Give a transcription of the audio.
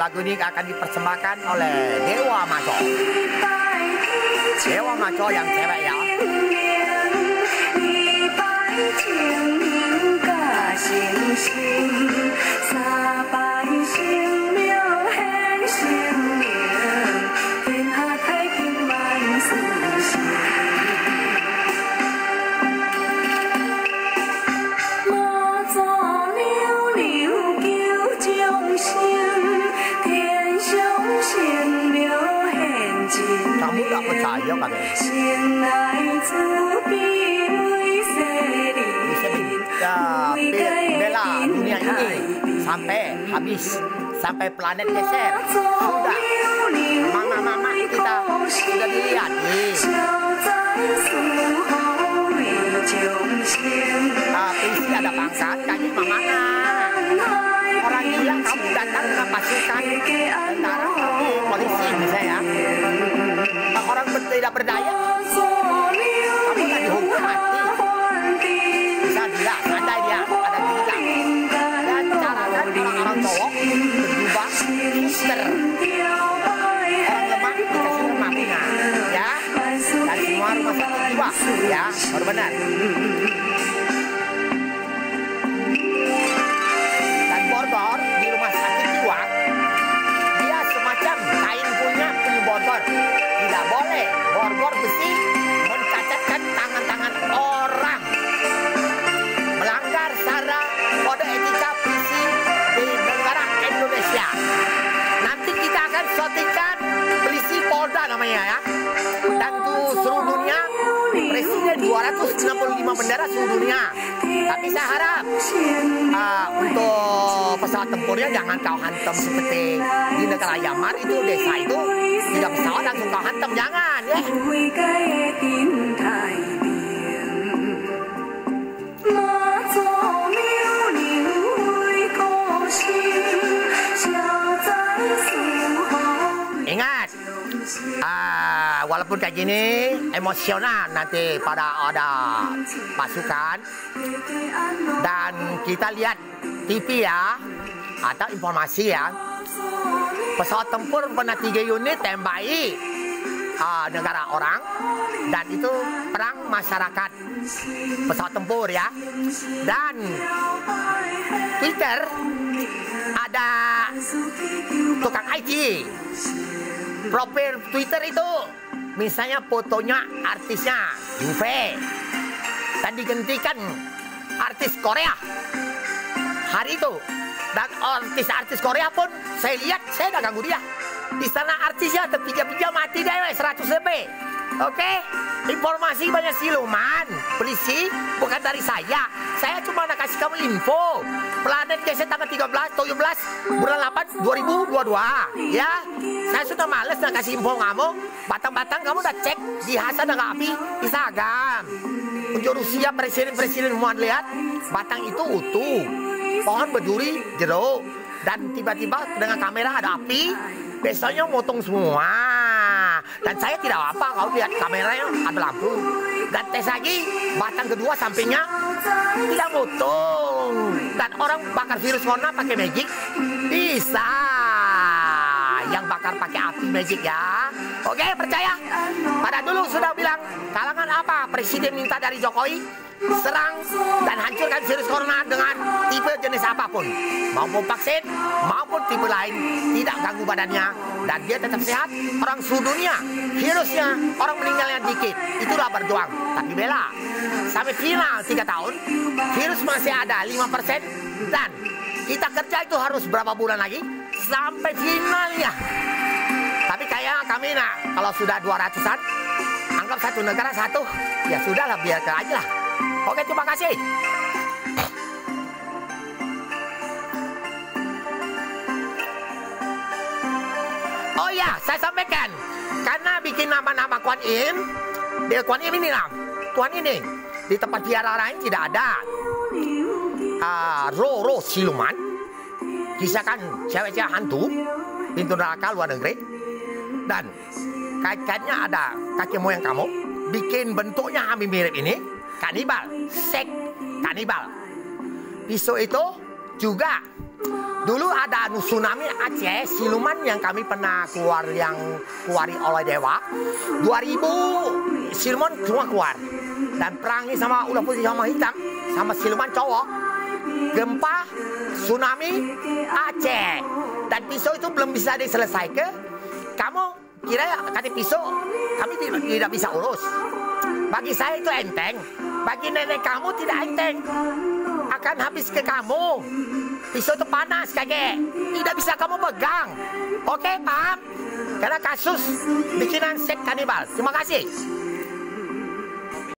lagu ini akan dipersembahkan oleh Dewa Maco. Dewa Maco yang cewek ya. Kamu tak percaya kan? Bela dunia ini sampai habis, sampai planet geser. Sudah, mama kita sudah dilihat nih. Polisi ada pangkat, kayaknya mamana. Orang gila kamu datang dengan pasukan tentara, polisi misalnya. Orang tidak berdaya, kamu nggak dihukum mati. Bisa gila, andai dia ada gila. Dan cara orang cowok berjubah suster. Orang lemah dikasih lemah punya, ya. Dan semua rumah sakit jiwa, ya, baru benar. Dan borgor di rumah sakit jiwa, dia semacam kain punya penyuh borgor. Tidak boleh borgor besi mencacatkan tangan-tangan orang, melanggar syarat kode etika polisi di negara Indonesia. Nanti kita akan syutingkan polisi Polda namanya ya. Dan tuh seluruh dunia, presiden 265 bendera seluruh dunia. Tapi saya harap untuk pesawat tempurnya jangan kau hantam seperti di negara Myanmar itu, desa itu tidak pesawat langsung kau hantam, jangan ya. Ingat, walaupun kayak gini emosional nanti pada ada pasukan dan kita lihat TV ya atau informasi ya, pesawat tempur pernah 3 unit tembaki negara orang, dan itu perang masyarakat pesawat tempur ya. Dan Twitter ada tukang IT, profil Twitter itu misalnya fotonya artisnya Juve dan digantikan artis Korea hari itu. Dan artis Korea pun saya lihat, saya udah ganggu dia. Di sana artisnya terpijak-pijak mati deh 100 lebih. Oke? Informasi banyak siluman. Polisi bukan dari saya. Saya cuma nak kasih kamu info. Planet geser tanggal 17 bulan 8 2022. Ya. Saya sudah males nak kasih info kamu. Batang-batang kamu udah cek di Hasan dan Api Instagram. Untuk Rusia presiden mau lihat batang itu utuh. Pohon berduri jeruk. Dan tiba-tiba dengan kamera ada api. Besoknya motong semua. Dan saya tidak apa kalau lihat kameranya ada lampu. Dan tes lagi batang kedua sampingnya tidak motong. Dan orang bakar virus corona pakai magic bisa. Yang bakar pakai api magic ya. Oke, percaya? Pada dulu sudah bilang kalangan apa presiden minta dari Jokowi? Serang dan hancurkan virus corona dengan tipe jenis apapun, maupun vaksin maupun tipe lain, tidak ganggu badannya dan dia tetap sehat. Orang seluruh dunia virusnya orang meninggalnya dikit, itulah berjuang. Tapi bela sampai final 3 tahun virus masih ada 5%, dan kita kerja itu harus berapa bulan lagi sampai finalnya. Tapi kayak kami kalau sudah 200-an, anggap satu negara satu, ya sudahlah, biarkan aja lah. Oke, terima kasih. Oh ya, saya sampaikan, karena bikin nama-nama Kuan Im, dia Kuan Im ini Tuhan ini di tempat biara lain tidak ada. Roh siluman, kisahkan cewek-cewek hantu, pintu neraka luar negeri, dan kait-kaitnya ada kaki moyang kamu, bikin bentuknya hampir mirip ini. Kanibal, sek kanibal. Pisau itu juga Dulu ada tsunami Aceh, siluman yang kami pernah keluari oleh dewa. 2000 siluman semua keluar. Dan perangi sama ular putih sama hitam, sama siluman cowok. Gempa, tsunami Aceh. Dan pisau itu belum bisa diselesaikan. Kamu kira kata pisau, kami tidak bisa urus. Bagi saya itu enteng. Bagi nenek kamu tidak enteng. Akan habis ke kamu. Pisau itu panas kakek. Tidak bisa kamu pegang. Oke, paham? Karena kasus bikinan seks kanibal. Terima kasih.